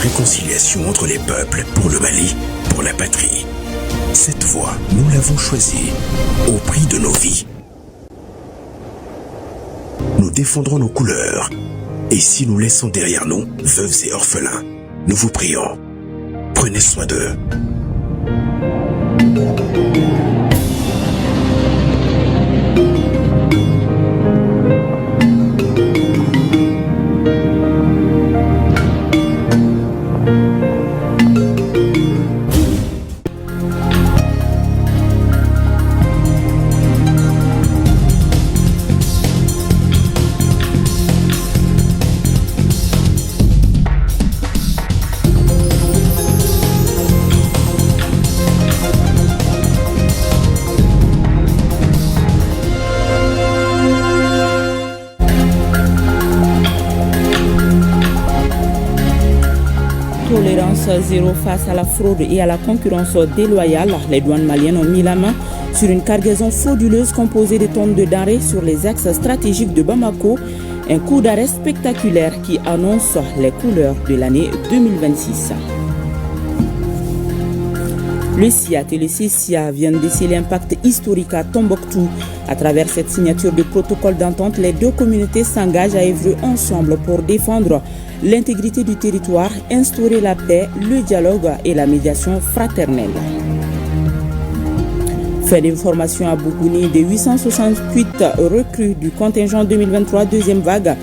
réconciliation entre les peuples, pour le Mali, pour la patrie. Cette voie, nous l'avons choisie au prix de nos vies. Nous défendrons nos couleurs. Et si nous laissons derrière nous veuves et orphelins, nous vous prions, prenez soin d'eux. Zéro face à la fraude et à la concurrence déloyale, les douanes maliennes ont mis la main sur une cargaison frauduleuse composée de tonnes de denrées sur les axes stratégiques de Bamako. Un coup d'arrêt spectaculaire qui annonce les couleurs de l'année 2026. Le SIAT et le CSIA viennent d'essayer l'impact historique à Tombouctou. À travers cette signature de protocole d'entente, les deux communautés s'engagent à œuvrer ensemble pour défendre l'intégrité du territoire, instaurer la paix, le dialogue et la médiation fraternelle. Fait d'information à Bougouni des 868 recrues du contingent 2023 deuxième vague.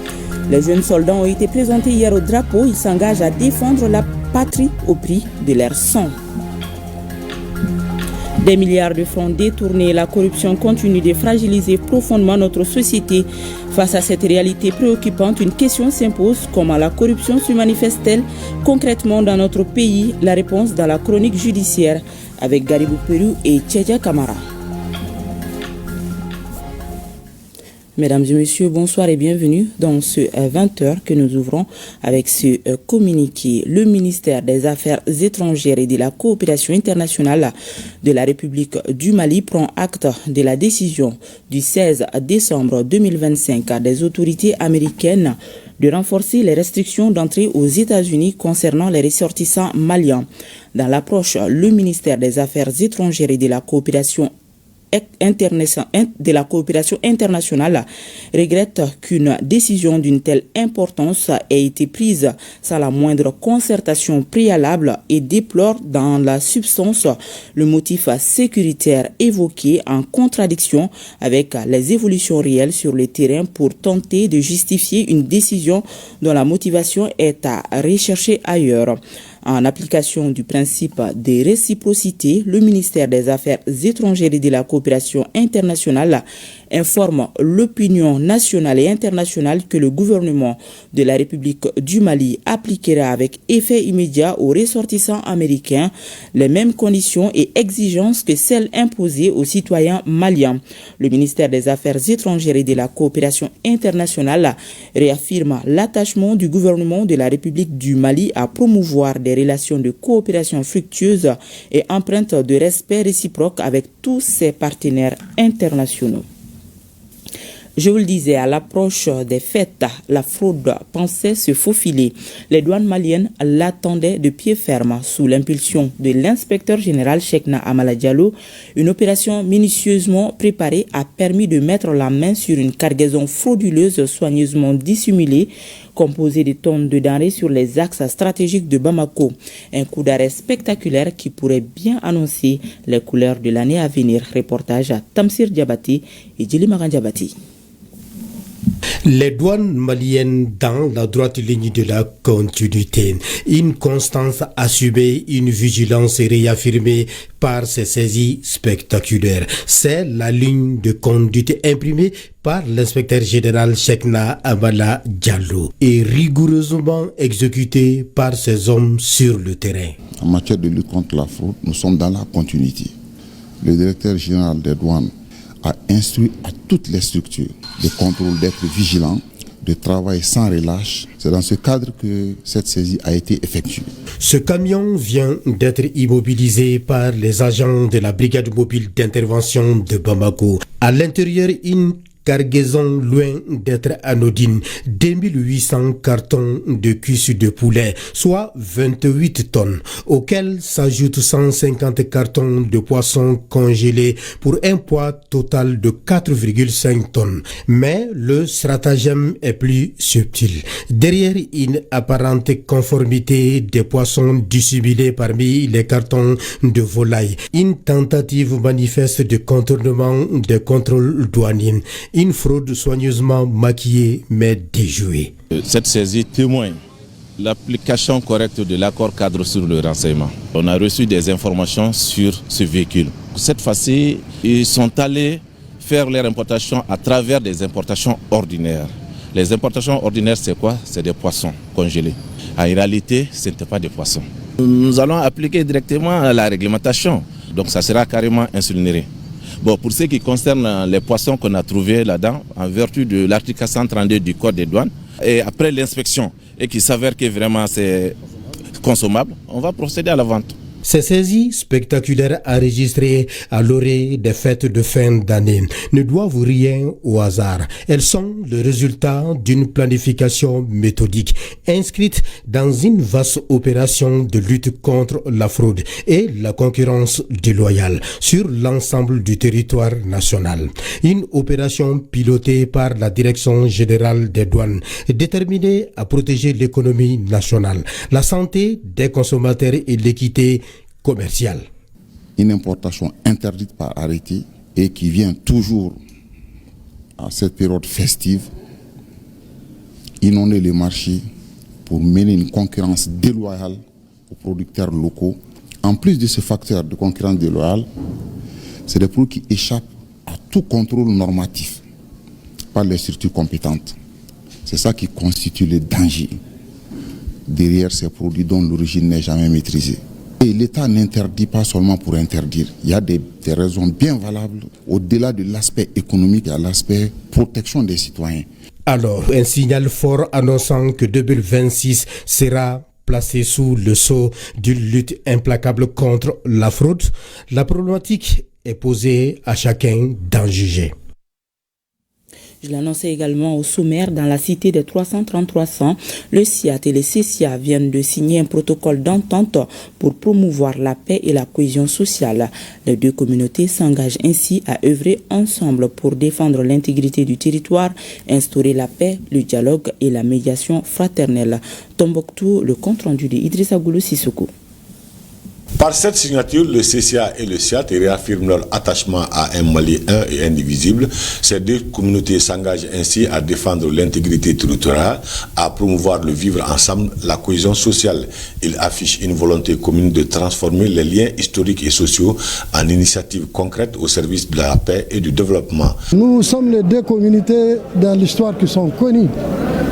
Les jeunes soldats ont été présentés hier au drapeau. Ils s'engagent à défendre la patrie au prix de leur sang. Des milliards de francs détournés, la corruption continue de fragiliser profondément notre société. Face à cette réalité préoccupante, une question s'impose: comment la corruption se manifeste-t-elle concrètement dans notre pays? La réponse dans la chronique judiciaire avec Garibou Pérou et Tchadja Kamara. Mesdames et messieurs, bonsoir et bienvenue dans ce 20h que nous ouvrons avec ce communiqué. Le ministère des Affaires étrangères et de la coopération internationale de la République du Mali prend acte de la décision du 16 décembre 2025 des autorités américaines de renforcer les restrictions d'entrée aux États-Unis concernant les ressortissants maliens. Dans l'approche, le ministère des Affaires étrangères et de la coopération internationale regrette qu'une décision d'une telle importance ait été prise sans la moindre concertation préalable et déplore dans la substance le motif sécuritaire évoqué en contradiction avec les évolutions réelles sur le terrain pour tenter de justifier une décision dont la motivation est à rechercher ailleurs. En application du principe de réciprocité, le ministère des Affaires étrangères et de la coopération internationale informe l'opinion nationale et internationale que le gouvernement de la République du Mali appliquera avec effet immédiat aux ressortissants américains les mêmes conditions et exigences que celles imposées aux citoyens maliens. Le ministère des Affaires étrangères et de la coopération internationale réaffirme l'attachement du gouvernement de la République du Mali à promouvoir des relations de coopération fructueuses et empreintes de respect réciproque avec tous ses partenaires internationaux. Je vous le disais, à l'approche des fêtes, la fraude pensait se faufiler. Les douanes maliennes l'attendaient de pied ferme. Sous l'impulsion de l'inspecteur général Cheikhna Amala Diallo, une opération minutieusement préparée a permis de mettre la main sur une cargaison frauduleuse soigneusement dissimulée, composée de tonnes de denrées sur les axes stratégiques de Bamako. Un coup d'arrêt spectaculaire qui pourrait bien annoncer les couleurs de l'année à venir. Reportage à Tamsir Diabati et Djilimaran Diabati. Les douanes maliennes dans la droite ligne de la continuité, une constance assumée, une vigilance réaffirmée par ces saisies spectaculaires. C'est la ligne de conduite imprimée par l'inspecteur général Cheikhna Amala Diallo et rigoureusement exécutée par ses hommes sur le terrain. En matière de lutte contre la fraude, nous sommes dans la continuité. Le directeur général des douanes a instruit à toutes les structures de contrôle d'être vigilants, de travailler sans relâche. C'est dans ce cadre que cette saisie a été effectuée. Ce camion vient d'être immobilisé par les agents de la brigade mobile d'intervention de Bamako. À l'intérieur, une cargaison loin d'être anodine. 2800 cartons de cuisses de poulet, soit 28 tonnes, auxquels s'ajoutent 150 cartons de poissons congelés pour un poids total de 4,5 tonnes. Mais le stratagème est plus subtil. Derrière une apparente conformité des poissons dissimulés parmi les cartons de volaille, une tentative manifeste de contournement des contrôles douaniers, une fraude soigneusement maquillée mais déjouée. Cette saisie témoigne l'application correcte de l'accord cadre sur le renseignement. On a reçu des informations sur ce véhicule. Cette fois-ci, ils sont allés faire leur importation à travers des importations ordinaires. Les importations ordinaires, c'est quoi? C'est des poissons congelés. En réalité, ce n'était pas des poissons. Nous allons appliquer directement la réglementation. Donc ça sera carrément incinéré. Bon, pour ce qui concerne les poissons qu'on a trouvés là-dedans, en vertu de l'article 432 du Code des douanes, et après l'inspection, et qu'il s'avère que vraiment c'est consommable, on va procéder à la vente. Ces saisies spectaculaires enregistrées à l'orée des fêtes de fin d'année ne doivent rien au hasard. Elles sont le résultat d'une planification méthodique inscrite dans une vaste opération de lutte contre la fraude et la concurrence déloyale sur l'ensemble du territoire national. Une opération pilotée par la Direction générale des douanes déterminée à protéger l'économie nationale, la santé des consommateurs et l'équité commerciale. Une importation interdite par arrêté et qui vient toujours à cette période festive inonder les marchés pour mener une concurrence déloyale aux producteurs locaux. En plus de ce facteur de concurrence déloyale, c'est des produits qui échappent à tout contrôle normatif par les structures compétentes. C'est ça qui constitue le danger derrière ces produits dont l'origine n'est jamais maîtrisée. Et l'État n'interdit pas seulement pour interdire. Il y a des raisons bien valables. Au-delà de l'aspect économique, il y a l'aspect protection des citoyens. Alors, un signal fort annonçant que 2026 sera placé sous le sceau d'une lutte implacable contre la fraude. La problématique est posée à chacun d'en juger. Je l'annonçais également au sommaire, dans la cité des 333 le SIAT et le CCA viennent de signer un protocole d'entente pour promouvoir la paix et la cohésion sociale. Les deux communautés s'engagent ainsi à œuvrer ensemble pour défendre l'intégrité du territoire, instaurer la paix, le dialogue et la médiation fraternelle. Tombouctou, le compte-rendu de Idrissa Goulou Sissoko. Par cette signature, le CCA et le SIAT réaffirment leur attachement à un Mali un et indivisible. Ces deux communautés s'engagent ainsi à défendre l'intégrité territoriale, à promouvoir le vivre ensemble, la cohésion sociale. Ils affichent une volonté commune de transformer les liens historiques et sociaux en initiatives concrètes au service de la paix et du développement. Nous sommes les deux communautés dans l'histoire qui sont connues.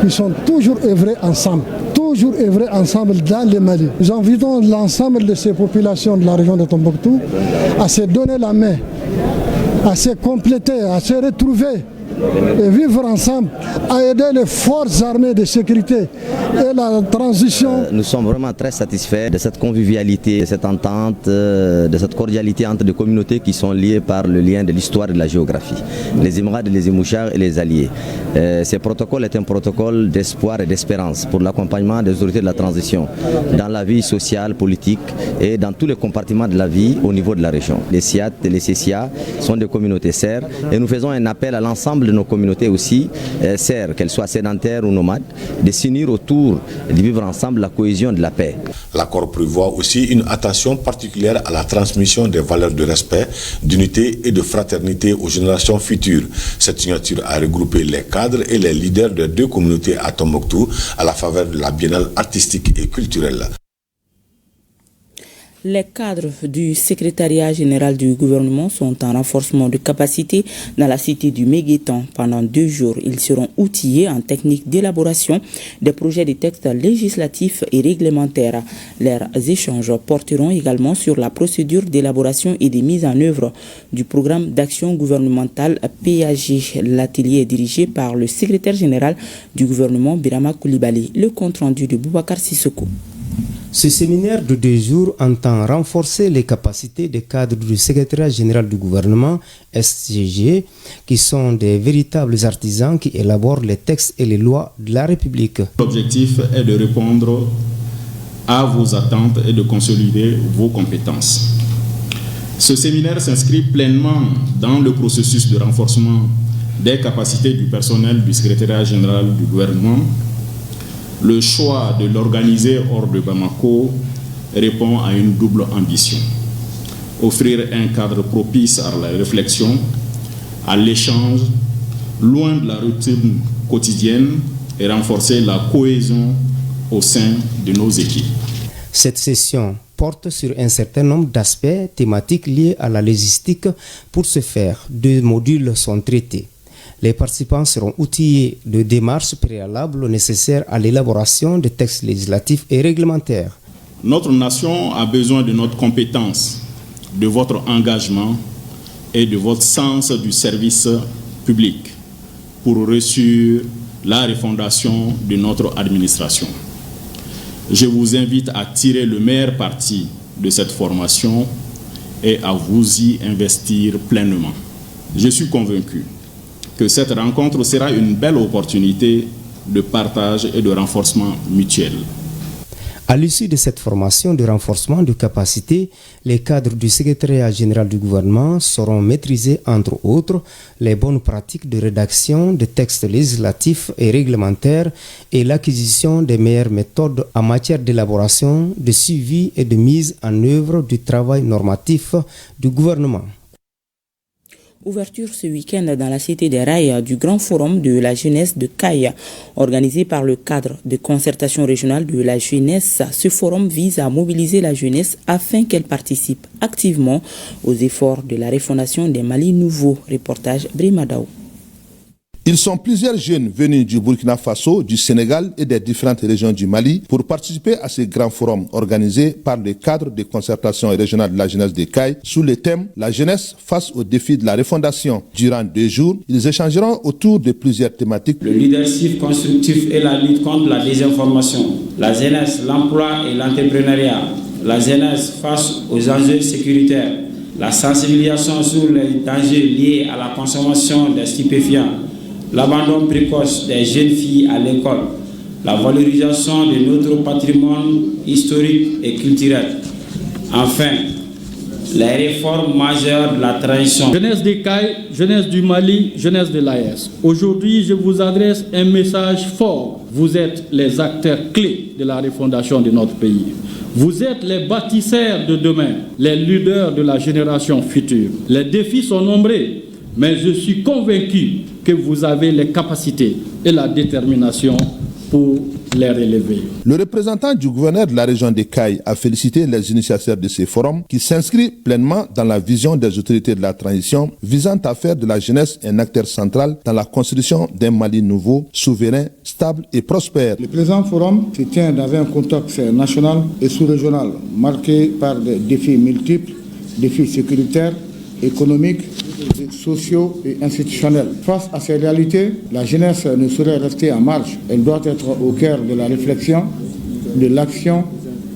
Ils sont toujours œuvrés ensemble. Toujours œuvrer ensemble dans le Mali. Nous invitons l'ensemble de ces populations de la région de Tombouctou à se donner la main, à se compléter, à se retrouver et vivre ensemble, à aider les forces armées de sécurité et la transition. Nous sommes vraiment très satisfaits de cette convivialité, de cette entente, de cette cordialité entre des communautés qui sont liées par le lien de l'histoire et de la géographie. Les Émirats, les Émouchards et les alliés. Ce protocole est un protocole d'espoir et d'espérance pour l'accompagnement des autorités de la transition dans la vie sociale, politique et dans tous les compartiments de la vie au niveau de la région. Les SIAT et les CCA sont des communautés sœurs et nous faisons un appel à l'ensemble de nos communautés aussi, sœurs, qu'elles soient sédentaires ou nomades, de s'unir autour de vivre ensemble la cohésion de la paix. L'accord prévoit aussi une attention particulière à la transmission des valeurs de respect, d'unité et de fraternité aux générations futures. Cette signature a regroupé les cadres et les leaders des deux communautés à Tombouctou à la faveur de la biennale artistique et culturelle. Les cadres du secrétariat général du gouvernement sont en renforcement de capacité dans la cité du Méguétan. Pendant 2 jours, ils seront outillés en technique d'élaboration des projets de textes législatifs et réglementaires. Leurs échanges porteront également sur la procédure d'élaboration et de mise en œuvre du programme d'action gouvernementale PAG. L'atelier est dirigé par le secrétaire général du gouvernement Birama Koulibaly. Le compte rendu de Boubacar Sissoko. Ce séminaire de 2 jours entend renforcer les capacités des cadres du secrétariat général du gouvernement, SGG, qui sont des véritables artisans qui élaborent les textes et les lois de la République. L'objectif est de répondre à vos attentes et de consolider vos compétences. Ce séminaire s'inscrit pleinement dans le processus de renforcement des capacités du personnel du secrétariat général du gouvernement. Le choix de l'organiser hors de Bamako répond à une double ambition. Offrir un cadre propice à la réflexion, à l'échange, loin de la routine quotidienne et renforcer la cohésion au sein de nos équipes. Cette session porte sur un certain nombre d'aspects thématiques liés à la logistique. Pour ce faire, 2 modules sont traités. Les participants seront outillés de démarches préalables nécessaires à l'élaboration de textes législatifs et réglementaires. Notre nation a besoin de notre compétence, de votre engagement et de votre sens du service public pour réussir la refondation de notre administration. Je vous invite à tirer le meilleur parti de cette formation et à vous y investir pleinement. Je suis convaincu que cette rencontre sera une belle opportunité de partage et de renforcement mutuel. À l'issue de cette formation de renforcement de capacité, les cadres du secrétariat général du gouvernement sauront maîtriser, entre autres, les bonnes pratiques de rédaction de textes législatifs et réglementaires et l'acquisition des meilleures méthodes en matière d'élaboration, de suivi et de mise en œuvre du travail normatif du gouvernement. Ouverture ce week-end dans la Cité des Rails du Grand Forum de la jeunesse de Caille. Organisé par le cadre de concertation régionale de la jeunesse, ce forum vise à mobiliser la jeunesse afin qu'elle participe activement aux efforts de la refondation des Mali nouveaux. Reportage Brimadao. Ils sont plusieurs jeunes venus du Burkina Faso, du Sénégal et des différentes régions du Mali pour participer à ce grand forum organisé par le cadre de concertation régionale de la jeunesse de Caille sous le thème « La jeunesse face aux défis de la refondation ». Durant 2 jours, ils échangeront autour de plusieurs thématiques. Le leadership constructif et la lutte contre la désinformation, la jeunesse, l'emploi et l'entrepreneuriat, la jeunesse face aux enjeux sécuritaires, la sensibilisation sur les dangers liés à la consommation des stupéfiants, l'abandon précoce des jeunes filles à l'école, la valorisation de notre patrimoine historique et culturel. Enfin, les réformes majeures de la transition. Jeunesse des Cailles, jeunesse du Mali, jeunesse de l'AES. Aujourd'hui, je vous adresse un message fort. Vous êtes les acteurs clés de la refondation de notre pays. Vous êtes les bâtisseurs de demain, les leaders de la génération future. Les défis sont nombreux, mais je suis convaincu que vous avez les capacités et la détermination pour les relever. Le représentant du gouverneur de la région de Caille a félicité les initiateurs de ce forum qui s'inscrit pleinement dans la vision des autorités de la transition visant à faire de la jeunesse un acteur central dans la construction d'un Mali nouveau, souverain, stable et prospère. Le présent forum se tient dans un contexte national et sous-régional marqué par des défis multiples, défis sécuritaires, économiques, sociaux et institutionnels. Face à ces réalités, la jeunesse ne saurait rester en marge. Elle doit être au cœur de la réflexion, de l'action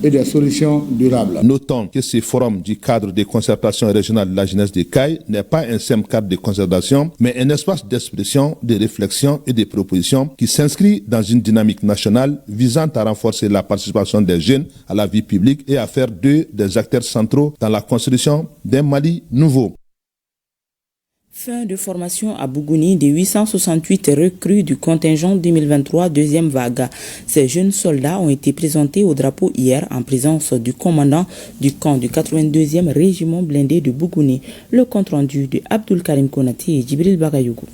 et des solutions durables. Notons que ce forum du cadre de concertation régionale de la jeunesse de Caille n'est pas un simple cadre de concertation, mais un espace d'expression, de réflexion et de propositions qui s'inscrit dans une dynamique nationale visant à renforcer la participation des jeunes à la vie publique et à faire d'eux des acteurs centraux dans la construction d'un Mali nouveau. Fin de formation à Bougouni des 868 recrues du contingent 2023 deuxième vague. Ces jeunes soldats ont été présentés au drapeau hier en présence du commandant du camp du 82e régiment blindé de Bougouni. Le compte rendu de Abdul Karim Konati et Djibril Bagayougou.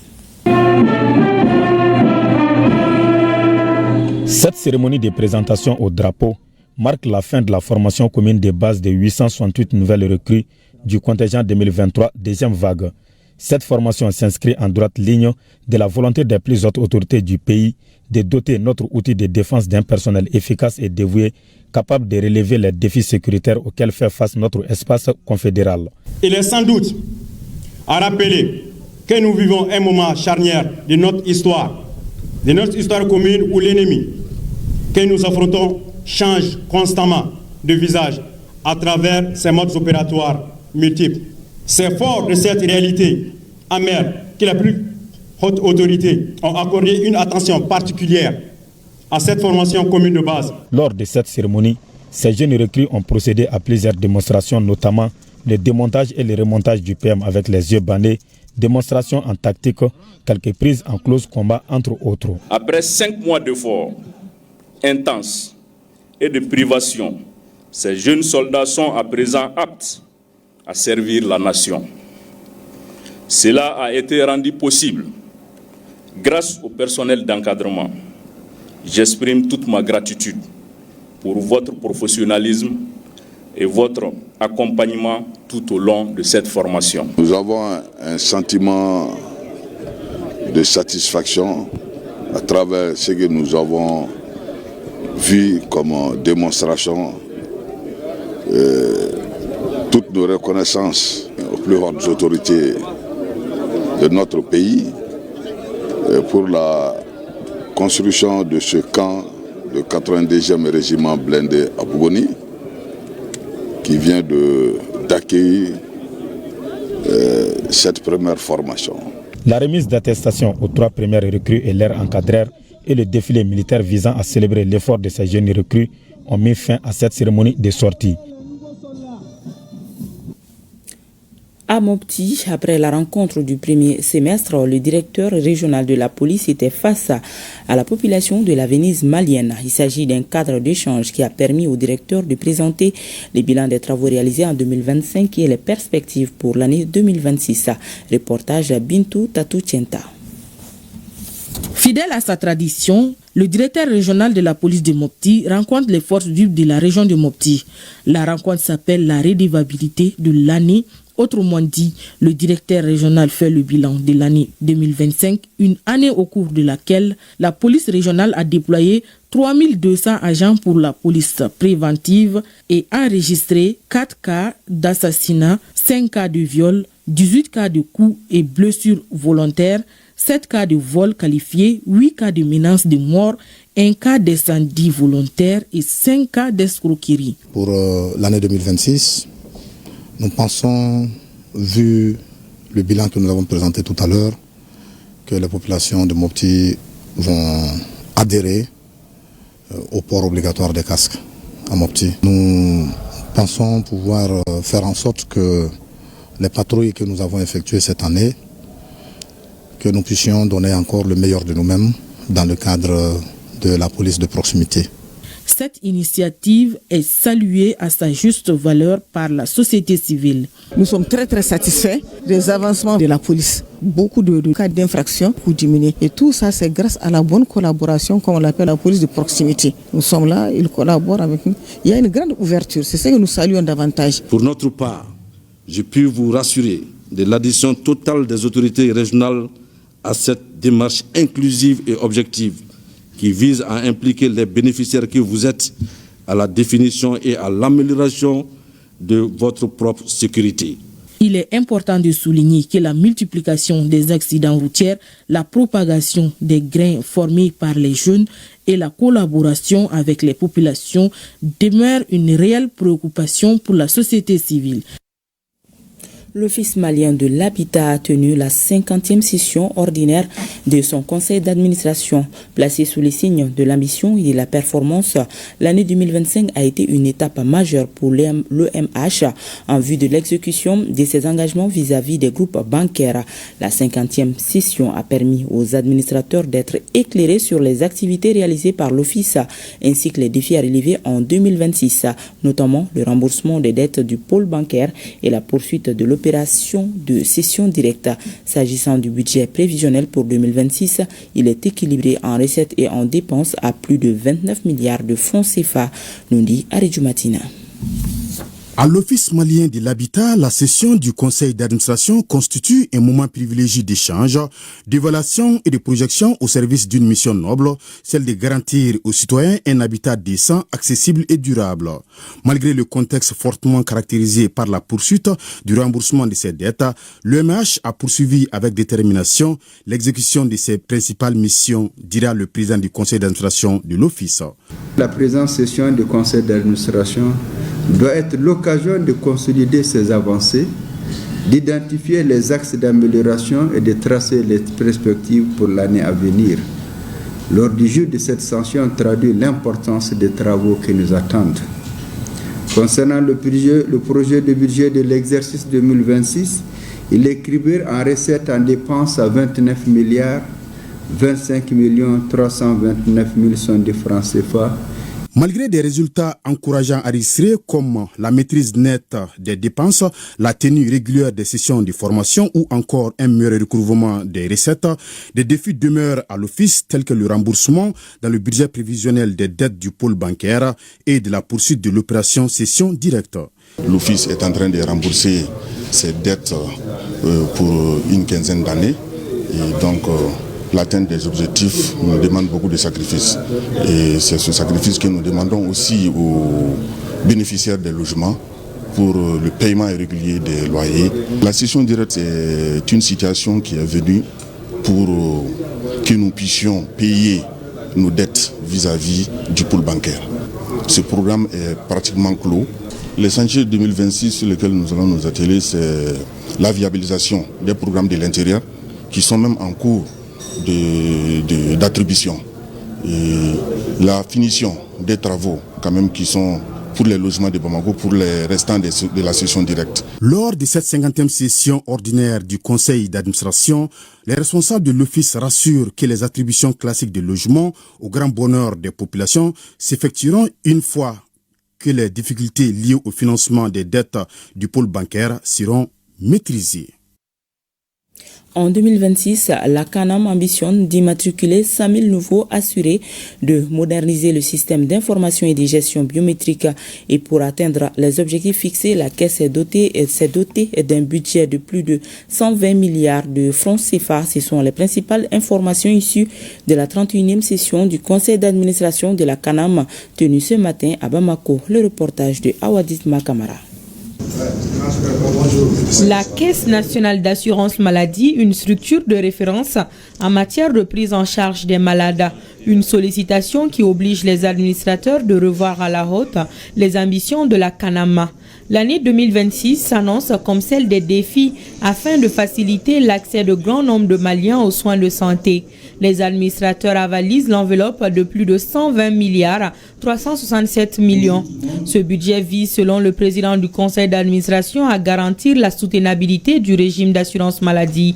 Cette cérémonie de présentation au drapeau marque la fin de la formation commune de base des 868 nouvelles recrues du contingent 2023 deuxième vague. Cette formation s'inscrit en droite ligne de la volonté des plus hautes autorités du pays de doter notre outil de défense d'un personnel efficace et dévoué, capable de relever les défis sécuritaires auxquels fait face notre espace confédéral. Il est sans doute à rappeler que nous vivons un moment charnière de notre histoire commune où l'ennemi que nous affrontons change constamment de visage à travers ses modes opératoires multiples. C'est fort de cette réalité amère que les plus hautes autorités ont accordé une attention particulière à cette formation commune de base. Lors de cette cérémonie, ces jeunes recrues ont procédé à plusieurs démonstrations, notamment le démontage et le remontage du PM avec les yeux bandés, démonstrations en tactique, quelques prises en close combat, entre autres. Après 5 mois d'efforts intenses et de privation, ces jeunes soldats sont à présent aptes à servir la nation. Cela a été rendu possible grâce au personnel d'encadrement. J'exprime toute ma gratitude pour votre professionnalisme et votre accompagnement tout au long de cette formation. Nous avons un sentiment de satisfaction à travers ce que nous avons vu comme démonstration. Toutes nos reconnaissances aux plus hautes autorités de notre pays pour la construction de ce camp, le 92e régiment blindé à Bougoni, qui vient d'accueillir cette première formation. La remise d'attestation aux 3 premières recrues et leurs encadreurs et le défilé militaire visant à célébrer l'effort de ces jeunes recrues ont mis fin à cette cérémonie de sortie. À Mopti, après la rencontre du premier semestre, le directeur régional de la police était face à la population de la Venise malienne. Il s'agit d'un cadre d'échange qui a permis au directeur de présenter les bilans des travaux réalisés en 2025 et les perspectives pour l'année 2026. Reportage Bintou Tatou-Tienta. Fidèle à sa tradition, le directeur régional de la police de Mopti rencontre les forces vives de la région de Mopti. La rencontre s'appelle la redevabilité de l'année. Autrement dit, le directeur régional fait le bilan de l'année 2025, une année au cours de laquelle la police régionale a déployé 3200 agents pour la police préventive et enregistré 4 cas d'assassinat, 5 cas de viol, 18 cas de coups et blessures volontaires, 7 cas de vol qualifiés, 8 cas de menace de mort, 1 cas d'incendie volontaire et 5 cas d'escroquerie. Pour l'année 2026, nous pensons, vu le bilan que nous avons présenté tout à l'heure, que les populations de Mopti vont adhérer au port obligatoire des casques à Mopti. Nous pensons pouvoir faire en sorte que les patrouilles que nous avons effectuées cette année, que nous puissions donner encore le meilleur de nous-mêmes dans le cadre de la police de proximité. Cette initiative est saluée à sa juste valeur par la société civile. Nous sommes très satisfaits des avancements de la police. Beaucoup de cas d'infraction pour diminuer. Et tout ça, c'est grâce à la bonne collaboration, comme on l'appelle la police de proximité. Nous sommes là, ils collaborent avec nous. Il y a une grande ouverture, c'est ce que nous saluons davantage. Pour notre part, je puis vous rassurer de l'adhésion totale des autorités régionales à cette démarche inclusive et objective qui vise à impliquer les bénéficiaires que vous êtes à la définition et à l'amélioration de votre propre sécurité. Il est important de souligner que la multiplication des accidents routiers, la propagation des grains formés par les jeunes et la collaboration avec les populations demeurent une réelle préoccupation pour la société civile. L'Office malien de l'habitat a tenu la 50e session ordinaire de son conseil d'administration. Placé sous les signes de l'ambition et de la performance, l'année 2025 a été une étape majeure pour l'EMH en vue de l'exécution de ses engagements vis-à-vis des groupes bancaires. La 50e session a permis aux administrateurs d'être éclairés sur les activités réalisées par l'Office ainsi que les défis à relever en 2026, notamment le remboursement des dettes du pôle bancaire et la poursuite de l'opération de cession directe. S'agissant du budget prévisionnel pour 2026, il est équilibré en recettes et en dépenses à plus de 29 milliards de francs CFA, nous dit Arédjou Matina. À l'Office malien de l'habitat, la session du conseil d'administration constitue un moment privilégié d'échange, d'évaluation et de projection au service d'une mission noble, celle de garantir aux citoyens un habitat décent, accessible et durable. Malgré le contexte fortement caractérisé par la poursuite du remboursement de ses dettes, l'OMH a poursuivi avec détermination l'exécution de ses principales missions, dira le président du conseil d'administration de l'Office. La présente session du conseil d'administration doit être l'occasion de consolider ces avancées, d'identifier les axes d'amélioration et de tracer les perspectives pour l'année à venir. L'ordre du jour de cette session traduit l'importance des travaux qui nous attendent. Concernant le projet de budget de l'exercice 2026, il est criblé en recettes en dépenses à 29 milliards 25 329 000 de francs CFA. Malgré des résultats encourageants enregistrés comme la maîtrise nette des dépenses, la tenue régulière des sessions de formation ou encore un meilleur recouvrement des recettes, des défis demeurent à l'Office tels que le remboursement dans le budget prévisionnel des dettes du pôle bancaire et de la poursuite de l'opération cession directe. L'Office est en train de rembourser ses dettes pour une quinzaine d'années et donc l'atteinte des objectifs nous demande beaucoup de sacrifices. Et c'est ce sacrifice que nous demandons aussi aux bénéficiaires des logements pour le paiement irrégulier des loyers. La cession directe est une situation qui est venue pour que nous puissions payer nos dettes vis-à-vis du pôle bancaire. Ce programme est pratiquement clos. Les chantiers 2026 sur lesquels nous allons nous atteler, c'est la viabilisation des programmes de l'intérieur qui sont même en cours d'attribution et la finition des travaux quand même qui sont pour les logements de Bamako, pour les restants de la session directe. Lors de cette 50e session ordinaire du conseil d'administration, les responsables de l'Office rassurent que les attributions classiques de logements au grand bonheur des populations s'effectueront une fois que les difficultés liées au financement des dettes du pôle bancaire seront maîtrisées. En 2026, la CANAM ambitionne d'immatriculer 100 000 nouveaux assurés, de moderniser le système d'information et de gestion biométrique. Et pour atteindre les objectifs fixés, la Caisse s'est dotée d'un budget de plus de 120 milliards de francs CFA. Ce sont les principales informations issues de la 31e session du conseil d'administration de la CANAM tenue ce matin à Bamako. Le reportage de Awadit Makamara. La Caisse nationale d'assurance maladie, une structure de référence en matière de prise en charge des malades. Une sollicitation qui oblige les administrateurs de revoir à la hausse les ambitions de la CANAM. L'année 2026 s'annonce comme celle des défis afin de faciliter l'accès de grand nombre de Maliens aux soins de santé. Les administrateurs avalisent l'enveloppe de plus de 120 milliards 367 millions. Ce budget vise, selon le président du conseil d'administration, à garantir la soutenabilité du régime d'assurance maladie.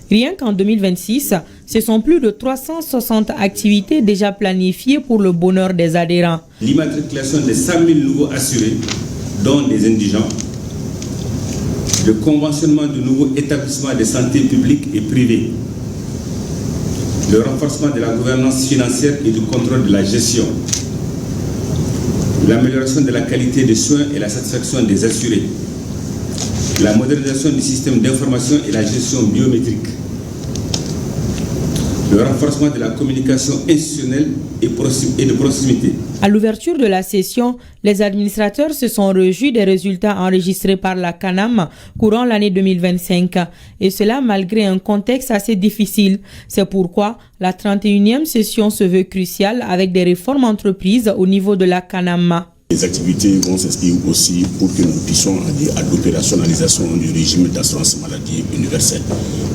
Rien qu'en 2026, ce sont plus de 360 activités déjà planifiées pour le bonheur des adhérents. L'immatriculation de 100 000 nouveaux assurés, dont des indigents, le conventionnement de nouveaux établissements de santé publics et privés, le renforcement de la gouvernance financière et du contrôle de la gestion, l'amélioration de la qualité des soins et la satisfaction des assurés, la modernisation du système d'information et la gestion biométrique, le renforcement de la communication institutionnelle et de proximité. À l'ouverture de la session, les administrateurs se sont réjouis des résultats enregistrés par la CANAM courant l'année 2025, et cela malgré un contexte assez difficile. C'est pourquoi la 31e session se veut cruciale avec des réformes entreprises au niveau de la CANAM. Les activités vont s'inscrire aussi pour que nous puissions aller à l'opérationnalisation du régime d'assurance maladie universelle,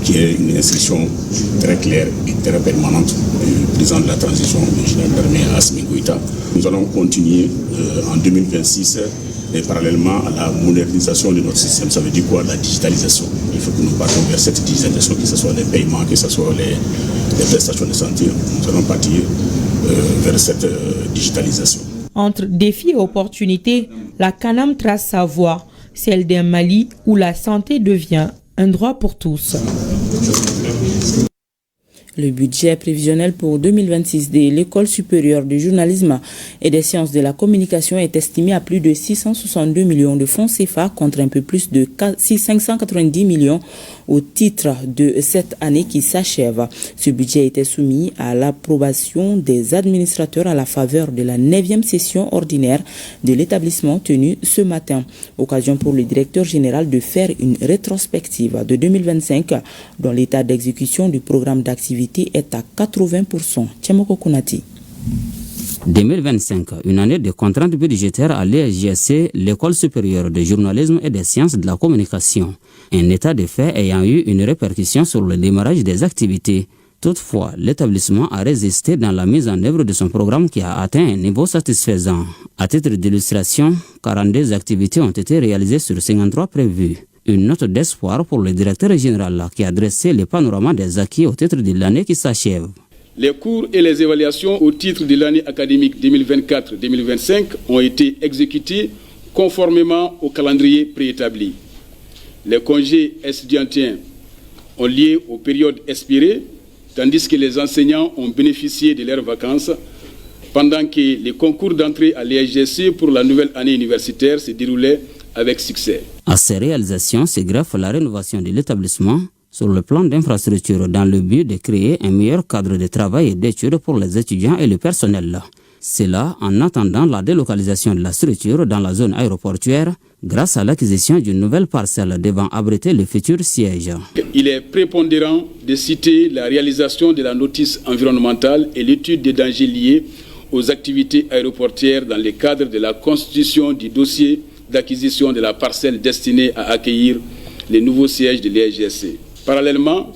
qui est une instruction très claire et très permanente du président de la transition, le général d'armée Assimi Goïta. Nous allons continuer en 2026 et parallèlement à la modernisation de notre système. Ça veut dire quoi? La digitalisation. Il faut que nous partions vers cette digitalisation, que ce soit les paiements, que ce soit les prestations de santé. Nous allons partir vers cette digitalisation. Entre défis et opportunités, la CANAM trace sa voie, celle d'un Mali où la santé devient un droit pour tous. Le budget prévisionnel pour 2026 de l'École supérieure du journalisme et des sciences de la communication est estimé à plus de 662 millions de francs CFA contre un peu plus de 590 millions au titre de cette année qui s'achève. Ce budget était soumis à l'approbation des administrateurs à la faveur de la 9e session ordinaire de l'établissement tenue ce matin. Occasion pour le directeur général de faire une rétrospective de 2025 dont l'état d'exécution du programme d'activité est à 80%. Tchemoko Konati. 2025, une année de contraintes budgétaires à l'ESGC, l'École supérieure de journalisme et des sciences de la communication. Un état de fait ayant eu une répercussion sur le démarrage des activités. Toutefois, l'établissement a résisté dans la mise en œuvre de son programme qui a atteint un niveau satisfaisant. À titre d'illustration, 42 activités ont été réalisées sur 53 prévues. Une note d'espoir pour le directeur général qui a dressé le panorama des acquis au titre de l'année qui s'achève. Les cours et les évaluations au titre de l'année académique 2024-2025 ont été exécutés conformément au calendrier préétabli. Les congés estudiantins ont lié aux périodes expirées, tandis que les enseignants ont bénéficié de leurs vacances, pendant que les concours d'entrée à l'ESGC pour la nouvelle année universitaire se déroulaient avec succès. À ces réalisations se greffe la rénovation de l'établissement sur le plan d'infrastructure dans le but de créer un meilleur cadre de travail et d'études pour les étudiants et le personnel. Cela en attendant la délocalisation de la structure dans la zone aéroportuaire grâce à l'acquisition d'une nouvelle parcelle devant abriter le futur siège. Il est prépondérant de citer la réalisation de la notice environnementale et l'étude des dangers liés aux activités aéroportuaires dans le cadre de la constitution du dossier d'acquisition de la parcelle destinée à accueillir les nouveaux sièges de l'ESGC. Parallèlement,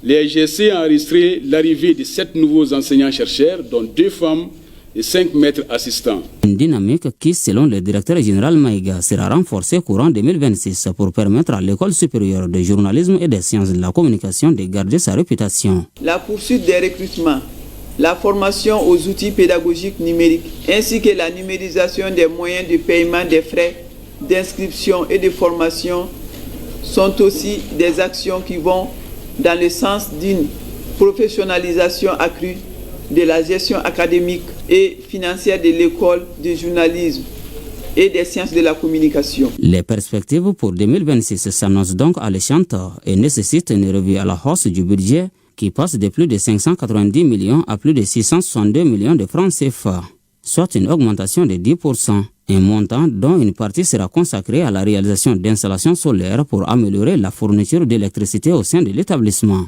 l'ESGC a enregistré l'arrivée de 7 nouveaux enseignants-chercheurs, dont 2 femmes et 5 maîtres assistants. Une dynamique qui, selon le directeur général Maïga, sera renforcée courant 2026 pour permettre à l'École supérieure de journalisme et des sciences de la communication de garder sa réputation. La poursuite des recrutements, la formation aux outils pédagogiques numériques, ainsi que la numérisation des moyens de paiement des frais d'inscription et de formation sont aussi des actions qui vont dans le sens d'une professionnalisation accrue de la gestion académique et financière de l'école de journalisme et des sciences de la communication. Les perspectives pour 2026 s'annoncent donc alléchantes et nécessitent une revue à la hausse du budget qui passe de plus de 590 millions à plus de 662 millions de francs CFA, soit une augmentation de 10%. Un montant dont une partie sera consacrée à la réalisation d'installations solaires pour améliorer la fourniture d'électricité au sein de l'établissement.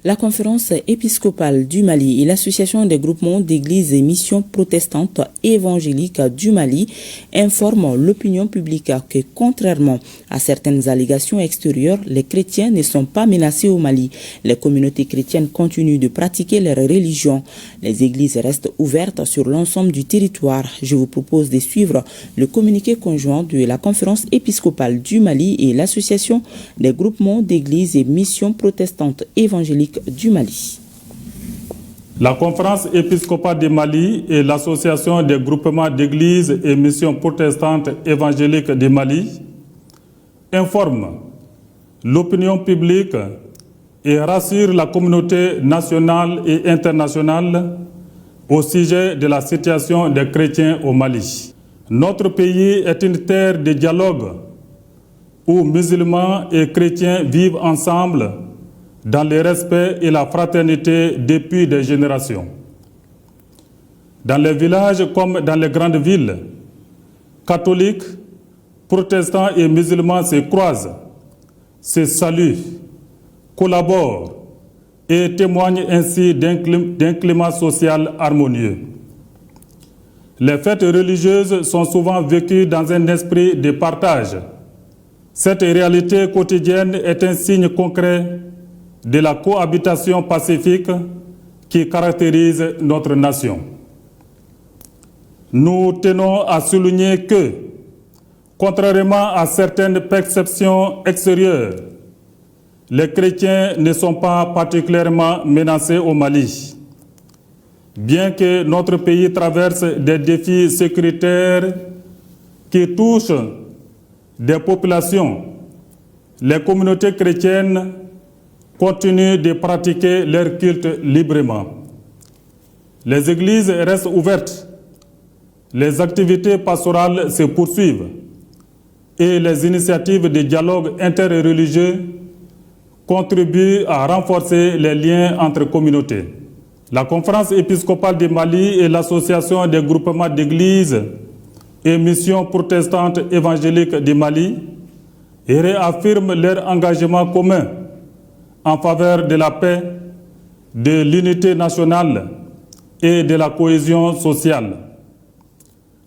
La conférence épiscopale du Mali et l'association des groupements d'églises et missions protestantes évangéliques du Mali informent l'opinion publique que, contrairement à certaines allégations extérieures, les chrétiens ne sont pas menacés au Mali. Les communautés chrétiennes continuent de pratiquer leur religion. Les églises restent ouvertes sur l'ensemble du territoire. Je vous propose de suivre le communiqué conjoint de la conférence épiscopale du Mali et l'association des groupements d'églises et missions protestantes évangéliques du Mali. La conférence épiscopale du Mali et l'association des groupements d'églises et missions protestantes évangéliques du Mali informent l'opinion publique et rassurent la communauté nationale et internationale au sujet de la situation des chrétiens au Mali. Notre pays est une terre de dialogue où musulmans et chrétiens vivent ensemble dans le respect et la fraternité depuis des générations. Dans les villages comme dans les grandes villes, catholiques, protestants et musulmans se croisent, se saluent, collaborent et témoignent ainsi d'un climat social harmonieux. Les fêtes religieuses sont souvent vécues dans un esprit de partage. Cette réalité quotidienne est un signe concret de la cohabitation pacifique qui caractérise notre nation. Nous tenons à souligner que, contrairement à certaines perceptions extérieures, les chrétiens ne sont pas particulièrement menacés au Mali. Bien que notre pays traverse des défis sécuritaires qui touchent des populations, les communautés chrétiennes continuent de pratiquer leur culte librement. Les églises restent ouvertes, les activités pastorales se poursuivent et les initiatives de dialogue interreligieux contribuent à renforcer les liens entre communautés. La Conférence épiscopale du Mali et l'Association des groupements d'églises et missions protestantes évangéliques du Mali réaffirment leur engagement commun en faveur de la paix, de l'unité nationale et de la cohésion sociale.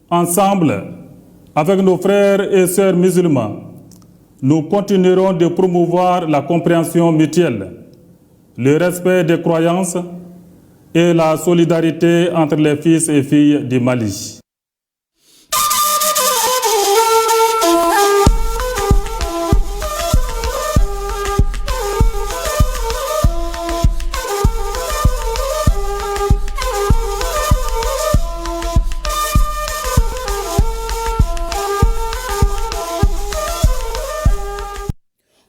Ensemble, avec nos frères et sœurs musulmans, nous continuerons de promouvoir la compréhension mutuelle, le respect des croyances et la solidarité entre les fils et filles du Mali.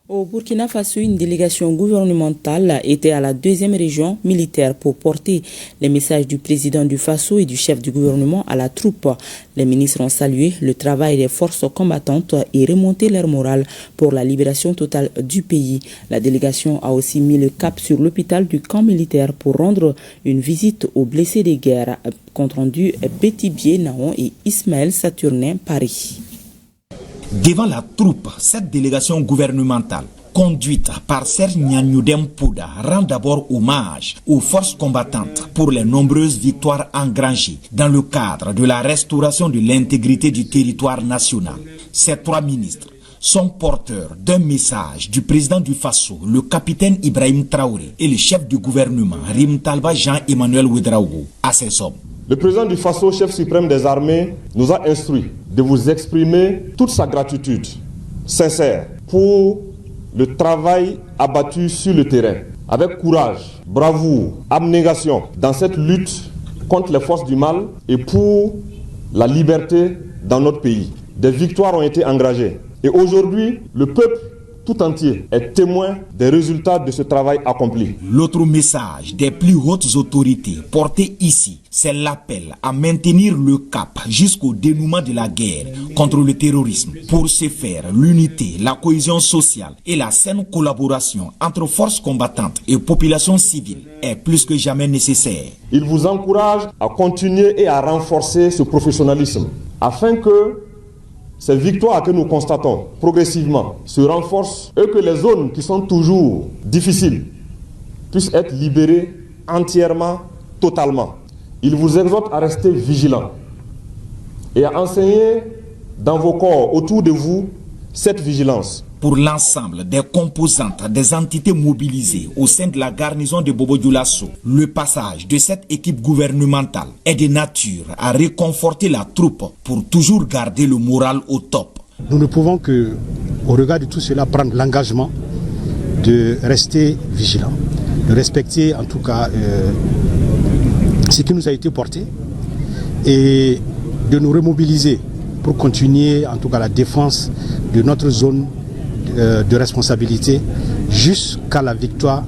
Au Burkina Faso, une délégation gouvernementale était à la 2e région militaire pour porter les messages du président du Faso et du chef du gouvernement à la troupe. Les ministres ont salué le travail des forces combattantes et remonté leur morale pour la libération totale du pays. La délégation a aussi mis le cap sur l'hôpital du camp militaire pour rendre une visite aux blessés des guerres. Compte rendu Betty Bié, Naon et Ismaël Saturnin, Paris. Devant la troupe, cette délégation gouvernementale, conduite par Serge Gnagnoudem Pouda, rend d'abord hommage aux forces combattantes pour les nombreuses victoires engrangées dans le cadre de la restauration de l'intégrité du territoire national. Ces 3 ministres sont porteurs d'un message du président du Faso, le capitaine Ibrahim Traoré, et le chef du gouvernement, Rim Talba Jean-Emmanuel Ouedraogo, à ces hommes. Le président du Faso, chef suprême des armées, nous a instruit de vous exprimer toute sa gratitude sincère pour le travail abattu sur le terrain, avec courage, bravoure, abnégation, dans cette lutte contre les forces du mal et pour la liberté dans notre pays. Des victoires ont été engrangées. Et aujourd'hui, le peuple tout entier est témoin des résultats de ce travail accompli. L'autre message des plus hautes autorités porté ici, c'est l'appel à maintenir le cap jusqu'au dénouement de la guerre contre le terrorisme. Pour ce faire, l'unité, la cohésion sociale et la saine collaboration entre forces combattantes et populations civiles est plus que jamais nécessaire. Il vous encourage à continuer et à renforcer ce professionnalisme afin que ces victoires que nous constatons progressivement se renforcent et que les zones qui sont toujours difficiles puissent être libérées entièrement, totalement. Il vous exhorte à rester vigilants et à enseigner dans vos corps, autour de vous, cette vigilance. Pour l'ensemble des composantes des entités mobilisées au sein de la garnison de Bobo-Dioulasso, le passage de cette équipe gouvernementale est de nature à réconforter la troupe pour toujours garder le moral au top. Nous ne pouvons que, au regard de tout cela, prendre l'engagement de rester vigilants, de respecter en tout cas ce qui nous a été porté et de nous remobiliser pour continuer en tout cas la défense de notre zone de responsabilité jusqu'à la victoire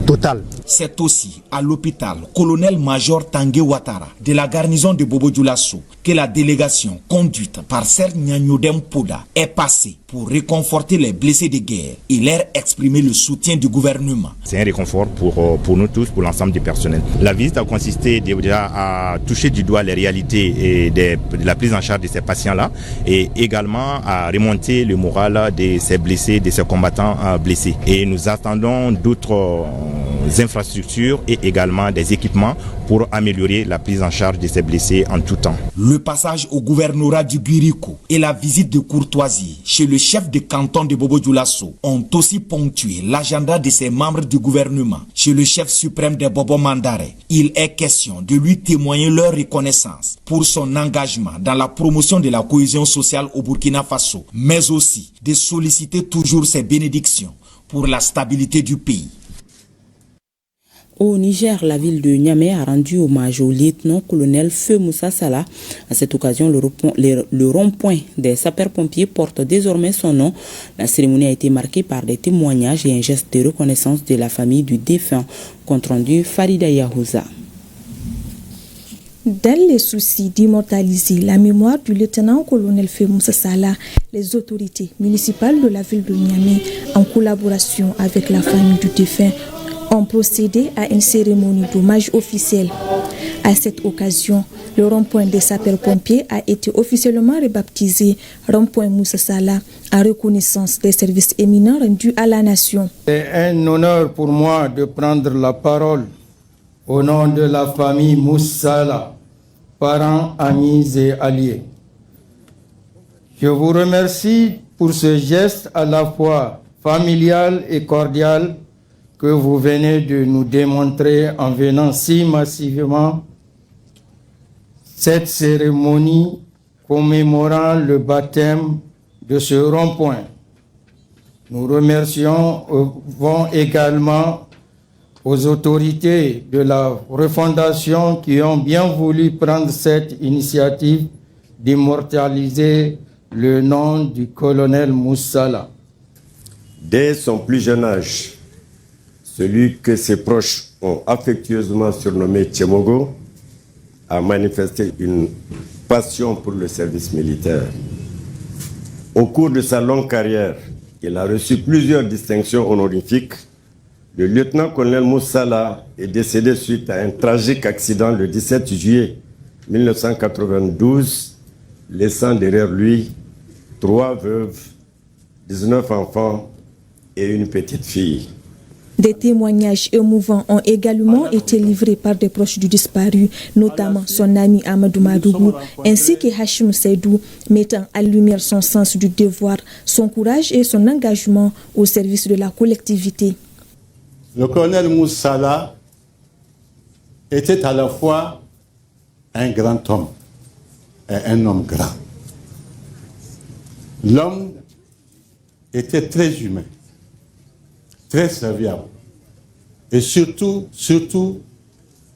totale. C'est aussi à l'hôpital colonel-major Tanguy Ouattara de la garnison de Bobo-Dioulasso que la délégation conduite par Serge Gnagnoudem Pouda est passée pour réconforter les blessés de guerre et leur exprimer le soutien du gouvernement. C'est un réconfort pour nous tous, pour l'ensemble du personnel. La visite a consisté déjà à toucher du doigt les réalités de la prise en charge de ces patients-là et également à remonter le moral de ces blessés, de ces combattants blessés. Et nous attendons d'autres infrastructures et également des équipements pour améliorer la prise en charge de ces blessés en tout temps. Le passage au gouvernorat du Guirico et la visite de courtoisie chez le chef de canton de Bobo-Dioulasso ont aussi ponctué l'agenda de ses membres du gouvernement. Chez le chef suprême des Bobo Mandare, il est question de lui témoigner leur reconnaissance pour son engagement dans la promotion de la cohésion sociale au Burkina Faso, mais aussi de solliciter toujours ses bénédictions pour la stabilité du pays. Au Niger, la ville de Niamey a rendu hommage au lieutenant-colonel Feu Moussa Salah. À cette occasion, le rond-point des sapeurs-pompiers porte désormais son nom. La cérémonie a été marquée par des témoignages et un geste de reconnaissance de la famille du défunt. Compte rendu Farida Yahouza. Dans les soucis d'immortaliser la mémoire du lieutenant-colonel Feu Moussa Salah, les autorités municipales de la ville de Niamey, en collaboration avec la famille du défunt, ont procédé à une cérémonie d'hommage officielle. À cette occasion, le rond-point des sapeurs-pompiers a été officiellement rebaptisé rond-point Moussa Salah en reconnaissance des services éminents rendus à la nation. C'est un honneur pour moi de prendre la parole au nom de la famille Moussa Salah, parents, amis et alliés. Je vous remercie pour ce geste à la fois familial et cordial que vous venez de nous démontrer en venant si massivement cette cérémonie commémorant le baptême de ce rond-point. Nous remercions également aux autorités de la refondation qui ont bien voulu prendre cette initiative d'immortaliser le nom du colonel Moussa Salah. Dès son plus jeune âge, celui que ses proches ont affectueusement surnommé Tchemogo a manifesté une passion pour le service militaire. Au cours de sa longue carrière, il a reçu plusieurs distinctions honorifiques. Le lieutenant-colonel Moussa Salah est décédé suite à un tragique accident le 17 juillet 1992, laissant derrière lui 3 veuves, 19 enfants et une petite fille. Des témoignages émouvants ont également été livrés par des proches du disparu, notamment son ami Amadou Madougou, ainsi que Hachim Seydou, mettant en lumière son sens du devoir, son courage et son engagement au service de la collectivité. Le colonel Moussa Salah était à la fois un grand homme et un homme grand. L'homme était très humain, très serviable et surtout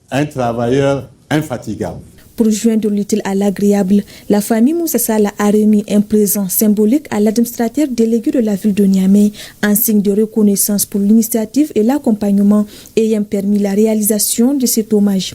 un travailleur infatigable. Pour joindre l'utile à l'agréable, la famille Moussa Salah a remis un présent symbolique à l'administrateur délégué de la ville de Niamey en signe de reconnaissance pour l'initiative et l'accompagnement ayant permis la réalisation de cet hommage.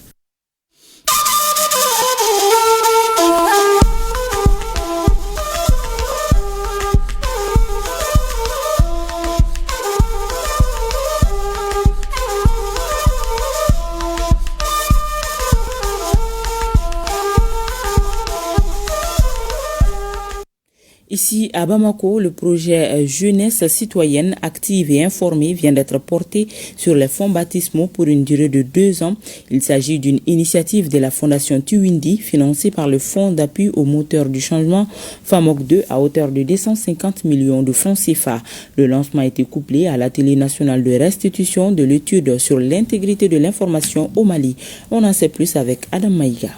Ici, à Bamako, le projet Jeunesse citoyenne active et informée vient d'être porté sur les fonds baptismaux pour une durée de 2 ans. Il s'agit d'une initiative de la Fondation Tuwindi, financée par le Fonds d'appui aux moteurs du changement FAMOC 2 à hauteur de 250 millions de francs CFA. Le lancement a été couplé à l'atelier national de restitution de l'étude sur l'intégrité de l'information au Mali. On en sait plus avec Adam Maïga.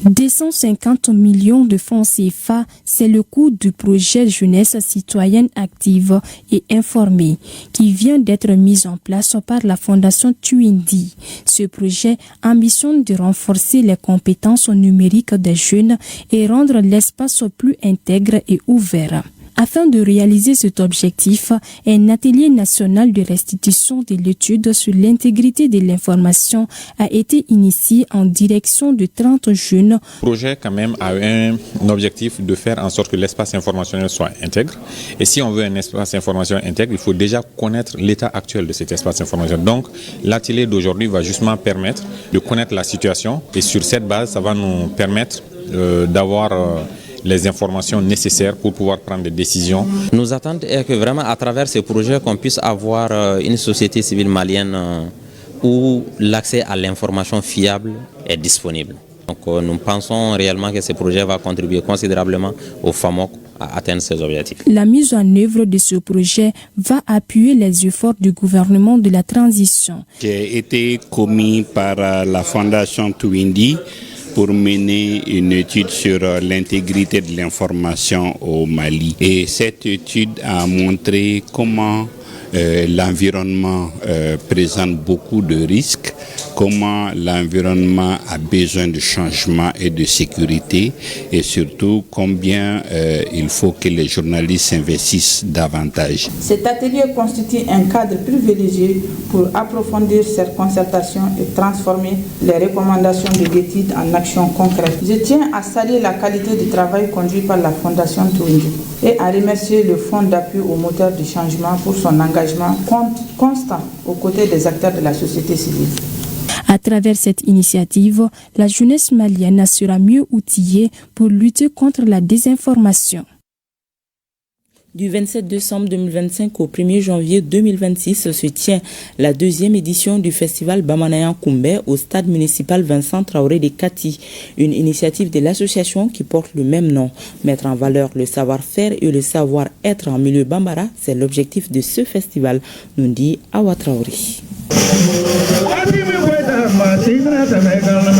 250 millions de francs CFA, c'est le coût du projet Jeunesse citoyenne active et informée qui vient d'être mis en place par la Fondation Tuwindi. Ce projet ambitionne de renforcer les compétences numériques des jeunes et rendre l'espace plus intègre et ouvert. Afin de réaliser cet objectif, un atelier national de restitution de l'étude sur l'intégrité de l'information a été initié en direction de 30 jeunes. Le projet quand même a un objectif de faire en sorte que l'espace informationnel soit intègre. Et si on veut un espace informationnel intègre, il faut déjà connaître l'état actuel de cet espace informationnel. Donc l'atelier d'aujourd'hui va justement permettre de connaître la situation et sur cette base, ça va nous permettre d'avoir les informations nécessaires pour pouvoir prendre des décisions. Nos attentes est que vraiment à travers ces projets qu'on puisse avoir une société civile malienne où l'accès à l'information fiable est disponible. Donc nous pensons réellement que ce projet va contribuer considérablement au FAMOC à atteindre ses objectifs. La mise en œuvre de ce projet va appuyer les efforts du gouvernement de la transition. J'ai été commis par la Fondation Tuwindi pour mener une étude sur l'intégrité de l'information au Mali. Et cette étude a montré comment l'environnement présente beaucoup de risques, comment l'environnement a besoin de changement et de sécurité, et surtout combien il faut que les journalistes s'investissent davantage. Cet atelier constitue un cadre privilégié pour approfondir cette concertation et transformer les recommandations de l'étude en actions concrètes. Je tiens à saluer la qualité du travail conduit par la Fondation Twindi et à remercier le Fonds d'appui aux moteurs du changement pour son engagement constant aux côtés des acteurs de la société civile. À travers cette initiative, la jeunesse malienne sera mieux outillée pour lutter contre la désinformation. Du 27 décembre 2025 au 1er janvier 2026 se tient la deuxième édition du festival Bamanayan Koumbé au stade municipal Vincent Traoré de Kati, une initiative de l'association qui porte le même nom. Mettre en valeur le savoir-faire et le savoir-être en milieu bambara, c'est l'objectif de ce festival, nous dit Awa Traoré.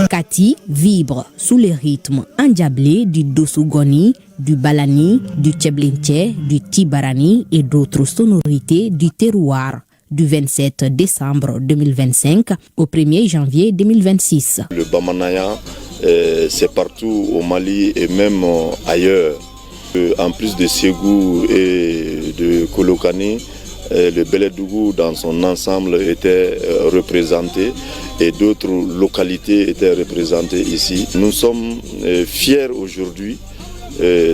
Kati vibre sous les rythmes endiablés du Dosugoni, du Balani, du Tcheblinche, du Tibarani et d'autres sonorités du terroir. Du 27 décembre 2025 au 1er janvier 2026. Le Bamanaya, c'est partout au Mali et même ailleurs. En plus de Ségou et de Kolokani, le Beledougou dans son ensemble était représenté et d'autres localités étaient représentées ici. Nous sommes fiers aujourd'hui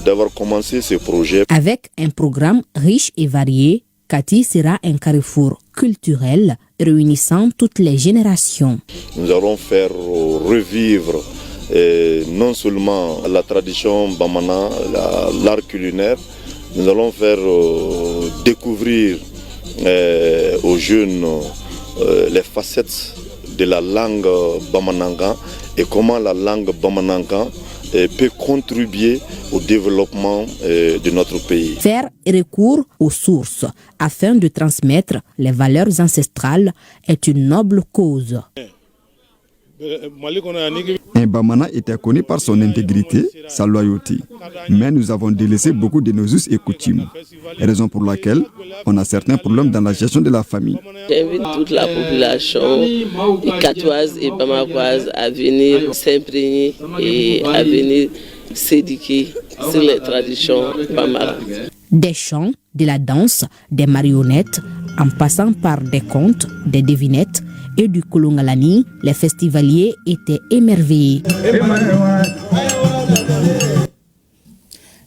d'avoir commencé ce projet. Avec un programme riche et varié, Kati sera un carrefour culturel réunissant toutes les générations. Nous allons faire revivre non seulement la tradition bamana, l'art culinaire, nous allons faire découvrir aux jeunes les facettes de la langue bamananga et comment la langue bamananga peut contribuer au développement de notre pays. Faire recours aux sources afin de transmettre les valeurs ancestrales est une noble cause. Un Bamana était connu par son intégrité, sa loyauté. Mais nous avons délaissé beaucoup de nos us et coutumes. Raison pour laquelle on a certains problèmes dans la gestion de la famille. J'invite toute la population catoise et bamakoise à venir s'imprégner et à venir s'éduquer sur les traditions bamara. Des chants, de la danse, des marionnettes, en passant par des contes, des devinettes et du Kolongalani, les festivaliers étaient émerveillés.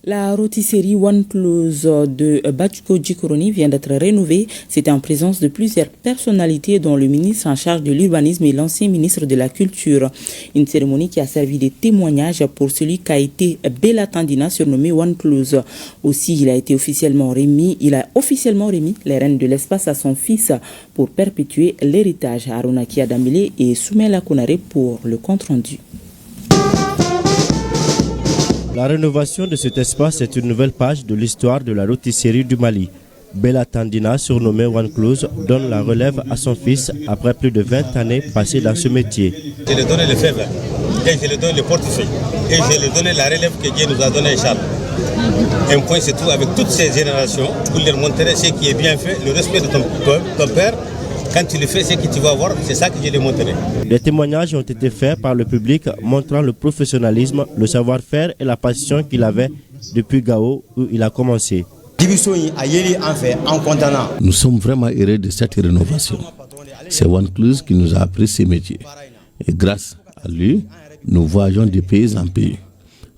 La rôtisserie One Close de Batchko Djikoroni vient d'être rénovée. C'était en présence de plusieurs personnalités, dont le ministre en charge de l'urbanisme et l'ancien ministre de la Culture. Une cérémonie qui a servi de témoignage pour celui qui a été Bella Tandina, surnommé One Close. Aussi, il a officiellement remis les rênes de l'espace à son fils pour perpétuer l'héritage. Aruna Kiadamile et Soumela Konare pour le compte-rendu. La rénovation de cet espace est une nouvelle page de l'histoire de la rôtisserie du Mali. Bella Tandina, surnommée One Close, donne la relève à son fils après plus de 20 années passées dans ce métier. Je lui ai donné le fèvre et je lui ai donné le portefeuille et je lui ai donné la relève que Dieu nous a donnée, Charles. Un point c'est tout avec toutes ces générations pour leur montrer ce qui est bien fait, le respect de ton père. Quand tu le fais, ce que tu vas voir, c'est ça que je lui montrerai. Des témoignages ont été faits par le public montrant le professionnalisme, le savoir-faire et la passion qu'il avait depuis Gao où il a commencé. Nous sommes vraiment heureux de cette rénovation. C'est One Close qui nous a appris ce métier. Et grâce à lui, nous voyageons de pays en pays.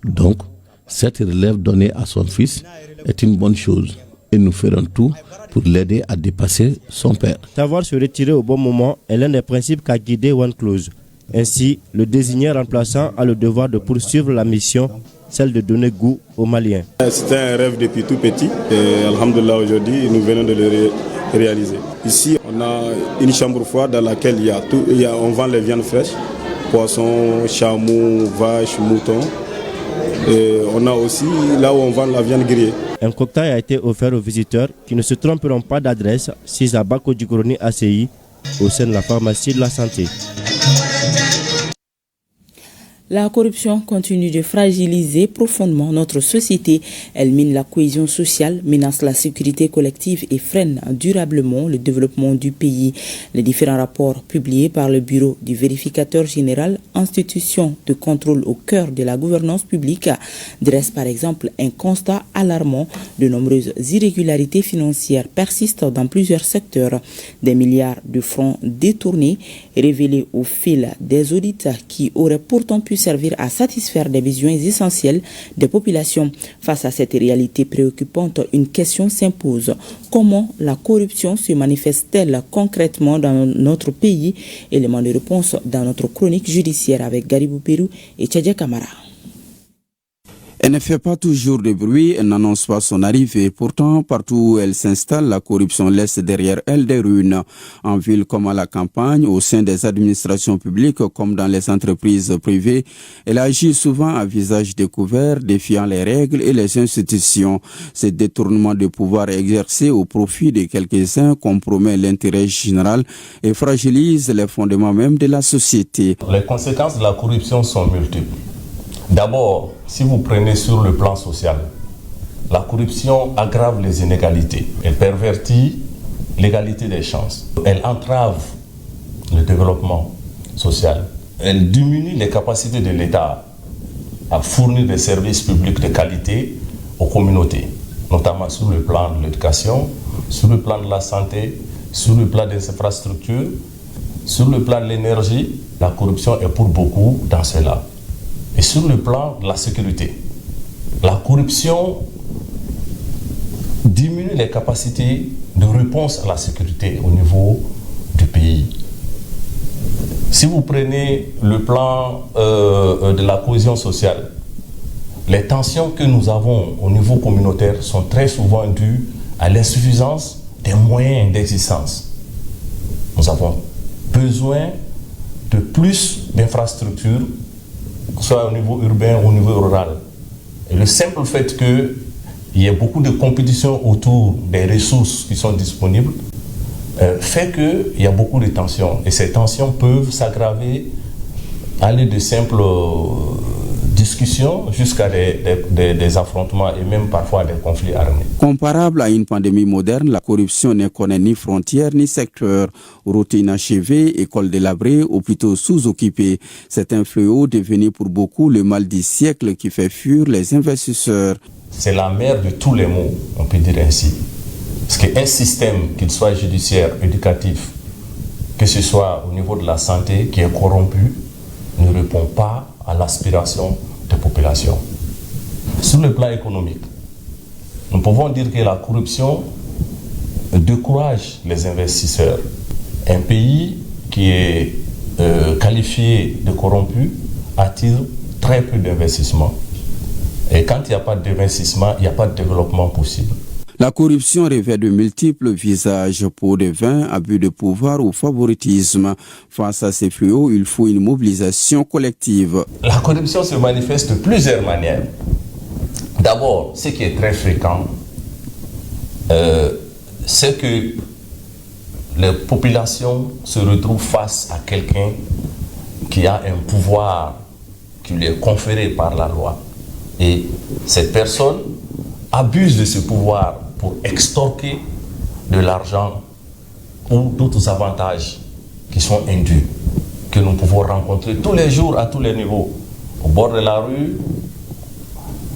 Donc, cette relève donnée à son fils est une bonne chose. Et nous ferons tout pour l'aider à dépasser son père. Savoir se retirer au bon moment est l'un des principes qu'a guidé One Close. Ainsi, le désigné remplaçant a le devoir de poursuivre la mission, celle de donner goût aux Maliens. C'était un rêve depuis tout petit et alhamdoulilah aujourd'hui nous venons de le réaliser. Ici on a une chambre froide dans laquelle on vend les viandes fraîches, poissons, chameaux, vaches, moutons. Et on a aussi là où on vend la viande grillée. Un cocktail a été offert aux visiteurs qui ne se tromperont pas d'adresse, 6 à Bako Djikoroni ACI, au sein de la pharmacie de la santé. La corruption continue de fragiliser profondément notre société. Elle mine la cohésion sociale, menace la sécurité collective et freine durablement le développement du pays. Les différents rapports publiés par le Bureau du vérificateur général, institution de contrôle au cœur de la gouvernance publique, dressent par exemple un constat alarmant. De nombreuses irrégularités financières persistent dans plusieurs secteurs. Des milliards de francs détournés, révélés au fil des audits qui auraient pourtant pu servir à satisfaire des besoins essentiels des populations. Face à cette réalité préoccupante, une question s'impose. Comment la corruption se manifeste-t-elle concrètement dans notre pays? Élément de réponse dans notre chronique judiciaire avec Garibou Pérou et Tchadja Kamara. Elle ne fait pas toujours de bruit, elle n'annonce pas son arrivée. Pourtant, partout où elle s'installe, la corruption laisse derrière elle des ruines. En ville comme à la campagne, au sein des administrations publiques comme dans les entreprises privées, elle agit souvent à visage découvert, défiant les règles et les institutions. Ce détournement de pouvoir exercé au profit de quelques-uns compromet l'intérêt général et fragilise les fondements même de la société. Les conséquences de la corruption sont multiples. D'abord, si vous prenez sur le plan social, la corruption aggrave les inégalités. Elle pervertit l'égalité des chances. Elle entrave le développement social. Elle diminue les capacités de l'État à fournir des services publics de qualité aux communautés, notamment sur le plan de l'éducation, sur le plan de la santé, sur le plan des infrastructures, sur le plan de l'énergie. La corruption est pour beaucoup dans cela. Et sur le plan de la sécurité, la corruption diminue les capacités de réponse à la sécurité au niveau du pays. Si vous prenez le plan de la cohésion sociale, les tensions que nous avons au niveau communautaire sont très souvent dues à l'insuffisance des moyens d'existence. Nous avons besoin de plus d'infrastructures, soit au niveau urbain ou au niveau rural. Et le simple fait qu'il y ait beaucoup de compétition autour des ressources qui sont disponibles fait qu'il y a beaucoup de tensions. Et ces tensions peuvent s'aggraver, aller de simples discussions jusqu'à des affrontements et même parfois des conflits armés. Comparable à une pandémie moderne, la corruption ne connaît ni frontières ni secteur. Routes inachevées, écoles délabrées ou plutôt sous-occupées. C'est un fléau devenu pour beaucoup le mal du siècle qui fait fuir les investisseurs. C'est la mère de tous les maux, on peut dire ainsi. Parce qu'un système, qu'il soit judiciaire, éducatif, que ce soit au niveau de la santé, qui est corrompu, ne répond pas à l'aspiration des populations. Sur le plan économique, nous pouvons dire que la corruption décourage les investisseurs. Un pays qui est qualifié de corrompu attire très peu d'investissements. Et quand il n'y a pas d'investissement, il n'y a pas de développement possible. La corruption revêt de multiples visages, pots de vin, abus de pouvoir ou favoritisme. Face à ces fléaux, il faut une mobilisation collective. La corruption se manifeste de plusieurs manières. D'abord, ce qui est très fréquent, c'est que les populations se retrouvent face à quelqu'un qui a un pouvoir qui lui est conféré par la loi. Et cette personne abuse de ce pouvoir pour extorquer de l'argent ou d'autres avantages qui sont indus, que nous pouvons rencontrer tous les jours à tous les niveaux. Au bord de la rue,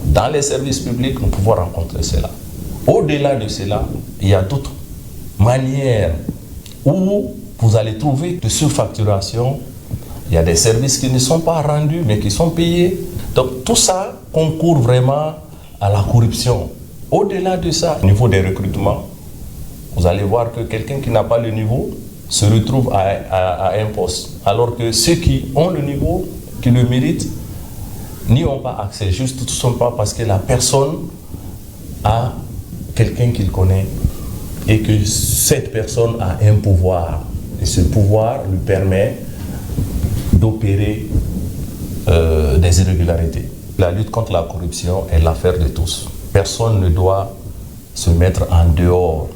dans les services publics, nous pouvons rencontrer cela. Au-delà de cela, il y a d'autres manières où vous allez trouver de surfacturation. Il y a des services qui ne sont pas rendus mais qui sont payés. Donc tout ça concourt vraiment à la corruption. Au-delà de ça, au niveau des recrutements, vous allez voir que quelqu'un qui n'a pas le niveau se retrouve à un poste. Alors que ceux qui ont le niveau, qui le méritent, n'y ont pas accès. Juste tout simplement parce que la personne a quelqu'un qu'il connaît et que cette personne a un pouvoir. Et ce pouvoir lui permet d'opérer des irrégularités. La lutte contre la corruption est l'affaire de tous. Personne ne doit se mettre en dehors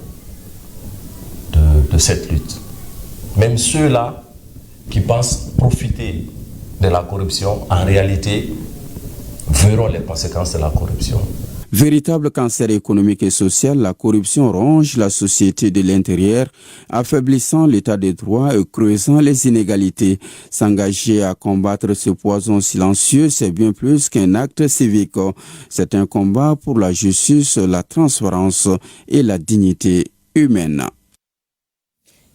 de cette lutte. Même ceux-là qui pensent profiter de la corruption, en réalité, verront les conséquences de la corruption. Véritable cancer économique et social, la corruption ronge la société de l'intérieur, affaiblissant l'état de droit et creusant les inégalités. S'engager à combattre ce poison silencieux, c'est bien plus qu'un acte civique. C'est un combat pour la justice, la transparence et la dignité humaine.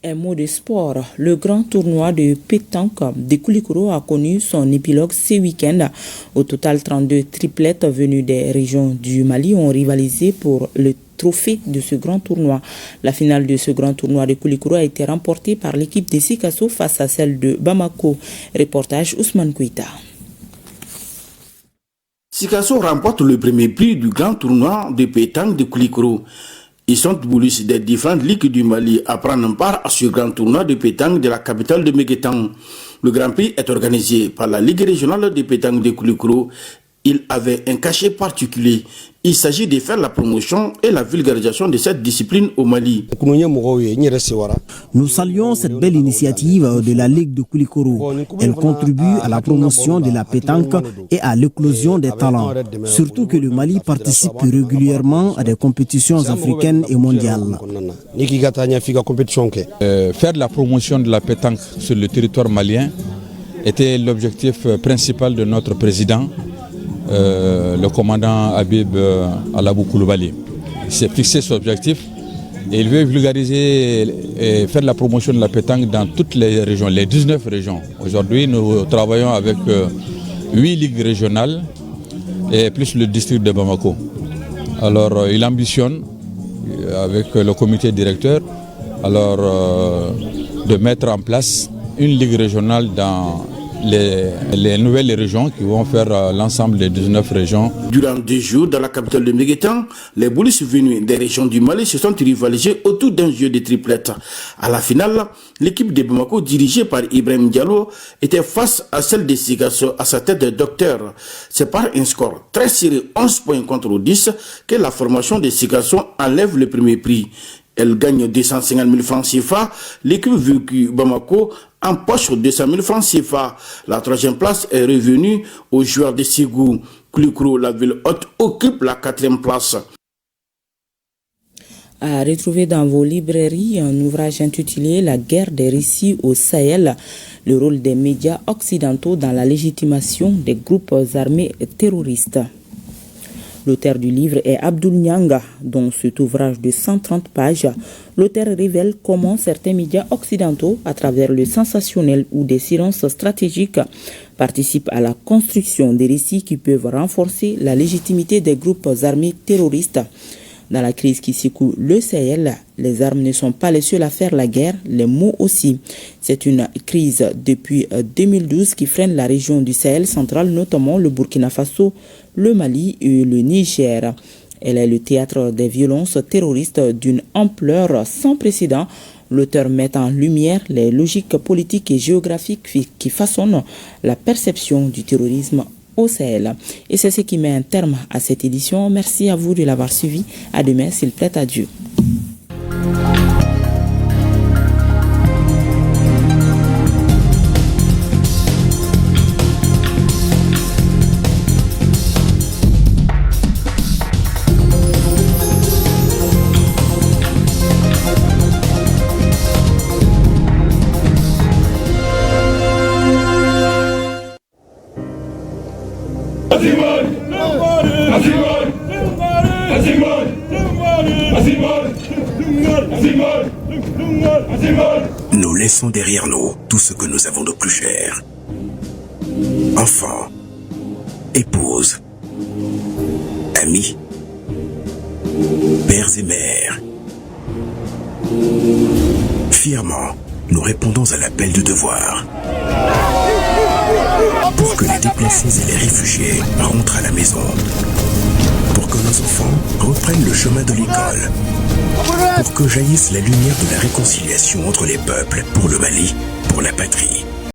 Un mot de sport. Le grand tournoi de pétanque de Koulikoro a connu son épilogue ce week-end. Au total, 32 triplettes venues des régions du Mali ont rivalisé pour le trophée de ce grand tournoi. La finale de ce grand tournoi de Koulikoro a été remportée par l'équipe de Sikasso face à celle de Bamako. Reportage Ousmane Kouita. Sikasso remporte le premier prix du grand tournoi de pétanque de Koulikoro. Ils sont voulu des différentes ligues du Mali à prendre part à ce grand tournoi de pétanque de la capitale de Méguétan. Le Grand Prix est organisé par la Ligue régionale de pétanque de Koulikoro. Il avait un cachet particulier. Il s'agit de faire la promotion et la vulgarisation de cette discipline au Mali. Nous saluons cette belle initiative de la Ligue de Koulikoro. Elle contribue à la promotion de la pétanque et à l'éclosion des talents. Surtout que le Mali participe régulièrement à des compétitions africaines et mondiales. Faire la promotion de la pétanque sur le territoire malien était l'objectif principal de notre président, le commandant Habib Alabou Koulibaly. Il s'est fixé cet objectif et il veut vulgariser et faire la promotion de la pétanque dans toutes les régions, les 19 régions. Aujourd'hui, nous travaillons avec 8 ligues régionales et plus le district de Bamako. Alors, il ambitionne, avec le comité directeur, de mettre en place une ligue régionale dans les nouvelles régions qui vont faire l'ensemble des 19 régions. Durant 2 jours, dans la capitale de Méguétan, les boulistes venus des régions du Mali se sont rivalisés autour d'un jeu de triplettes. À la finale, l'équipe de Bamako, dirigée par Ibrahim Diallo, était face à celle de Sikasso à sa tête de docteur. C'est par un score très serré, 11 points contre 10, que la formation de Sikasso enlève le premier prix. Elle gagne 250 000 francs CFA. L'équipe vécue Bamako empoche 200 000 francs CFA. La 3e place est revenue aux joueurs de Ségou. Koulikoro, la ville haute, occupe la 4e place. À retrouver dans vos librairies un ouvrage intitulé « La guerre des récits au Sahel, le rôle des médias occidentaux dans la légitimation des groupes armés terroristes ». L'auteur du livre est Abdoul Nyanga. Dans cet ouvrage de 130 pages, l'auteur révèle comment certains médias occidentaux, à travers le sensationnel ou des silences stratégiques, participent à la construction des récits qui peuvent renforcer la légitimité des groupes armés terroristes. Dans la crise qui secoue le Sahel, les armes ne sont pas les seules à faire la guerre, les mots aussi. C'est une crise depuis 2012 qui freine la région du Sahel central, notamment le Burkina Faso, le Mali et le Niger. Elle est le théâtre des violences terroristes d'une ampleur sans précédent. L'auteur met en lumière les logiques politiques et géographiques qui façonnent la perception du terrorisme au Sahel. Et c'est ce qui met un terme à cette édition. Merci à vous de l'avoir suivi. À demain, s'il plaît à Dieu. Nous laissons derrière nous tout ce que nous avons de plus cher. Enfants, épouses, amis, pères et mères. Fièrement, nous répondons à l'appel du devoir. Pour que les déplacés et les réfugiés rentrent à la maison. Pour que nos enfants reprennent le chemin de l'école. Pour que jaillisse la lumière de la réconciliation entre les peuples, pour le Mali, pour la patrie.